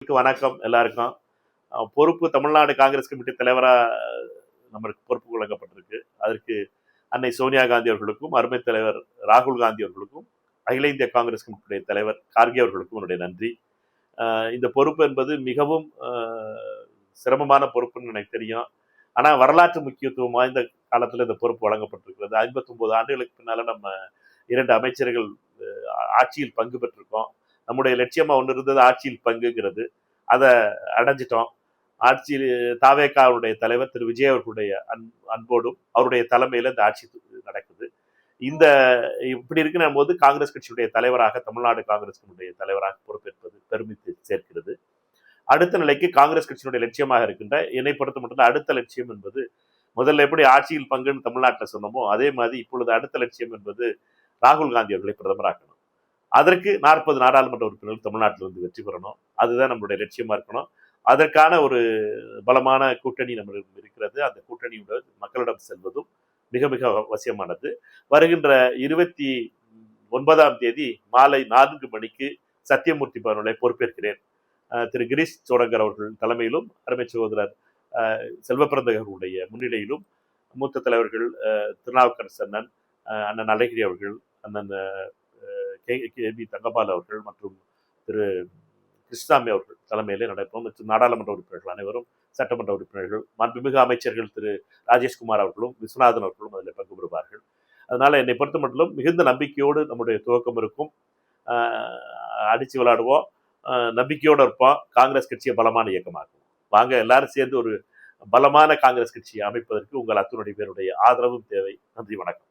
நேயர்களுக்கு வணக்கம். எல்லாருக்கும் பொறுப்பு தமிழ்நாடு காங்கிரஸ் கமிட்டி தலைவராக நம்மளுக்கு பொறுப்பு வழங்கப்பட்டிருக்கு. அதற்கு அன்னை சோனியா காந்தி அவர்களுக்கும், அருமை தலைவர் ராகுல் காந்தி அவர்களுக்கும், அகில இந்திய காங்கிரஸ் கமிட்டியுடைய தலைவர் கார்கே அவர்களுக்கும் என்னுடைய நன்றி. இந்த பொறுப்பு என்பது மிகவும் சிரமமான பொறுப்புன்னு எனக்கு தெரியும். ஆனால் வரலாற்று முக்கியத்துவம் வாய்ந்த காலத்தில் இந்த பொறுப்பு வழங்கப்பட்டிருக்கிறது. 59 ஆண்டுகளுக்கு பின்னால நம்ம 2 அமைச்சர்கள் ஆட்சியில் பங்கு பெற்றிருக்கோம். நம்முடைய லட்சியமா ஒன்று இருந்தது ஆட்சியில் பங்குங்கிறது. அதை அடைஞ்சிட்டோம். ஆட்சியில் தாவேகாவுடைய தலைவர் திரு விஜய் அவர்களுடைய அன்போடும் அவருடைய தலைமையில இந்த ஆட்சி நடக்குது. இந்த இப்படி இருக்கிற போது காங்கிரஸ் கட்சியுடைய தலைவராக, தமிழ்நாடு காங்கிரஸ் கட்சியுடைய தலைவராக பொறுப்பேற்பது பெருமை சேர்க்கிறது. அடுத்த நிலைக்கு காங்கிரஸ் கட்சியினுடைய லட்சியமாக இருக்கின்ற, என்னை பொறுத்த மட்டும் அடுத்த லட்சியம் என்பது, முதல்ல எப்படி ஆட்சியில் பங்குன்னு தமிழ்நாட்டில் சொன்னமோ அதே மாதிரி இப்பொழுது அடுத்த லட்சியம் என்பது ராகுல் காந்தி அவர்களை பிரதமராக்கணும். அதற்கு 40 நாடாளுமன்ற உறுப்பினர்கள் தமிழ்நாட்டிலிருந்து வெற்றி பெறணும். அதுதான் நம்மளுடைய லட்சியமா இருக்கணும். அதற்கான ஒரு பலமான கூட்டணி நம்மளுக்கு இருக்கிறது. அந்த கூட்டணியோட மக்களிடம் செல்வதும் மிக மிக அவசியமானது. வருகின்ற 29ஆம் தேதி மாலை 4 மணிக்கு சத்தியமூர்த்தி பவனிலே பொறுப்பேற்கிறேன். திரு கிரீஷ் சோடங்கர் அவர்கள் தலைமையிலும், அருமை சகோதரர் செல்வப்பிரந்தகர்களுடைய முன்னிலையிலும், மூத்த தலைவர்கள் திருநாவுக்கரசு அண்ணன், அண்ணன் அழகிரி அவர்கள், அண்ணன் KB தங்கபால் அவர்கள் மற்றும் திரு கிருஷ்ணசாமி அவர்கள் தலைமையிலே நடப்போம். மற்றும் நாடாளுமன்ற உறுப்பினர்கள் அனைவரும், சட்டமன்ற உறுப்பினர்கள், மாண்புமிகு அமைச்சர்கள் திரு ராஜேஷ்குமார் அவர்களும் விஸ்வநாதன் அவர்களும் அதில் பங்கு பெறுவார்கள். அதனால என்னை பொறுத்த மட்டும் மிகுந்த நம்பிக்கையோடு நம்முடைய துவக்கம் இருக்கும். அடிச்சு விளையாடுவோம், நம்பிக்கையோடு இருப்போம். காங்கிரஸ் கட்சியை பலமான இயக்கமாகும். வாங்க எல்லாரும் சேர்ந்து ஒரு பலமான காங்கிரஸ் கட்சியை அமைப்பதற்கு உங்கள் அத்துணை பேருடைய ஆதரவும் தேவை. நன்றி, வணக்கம்.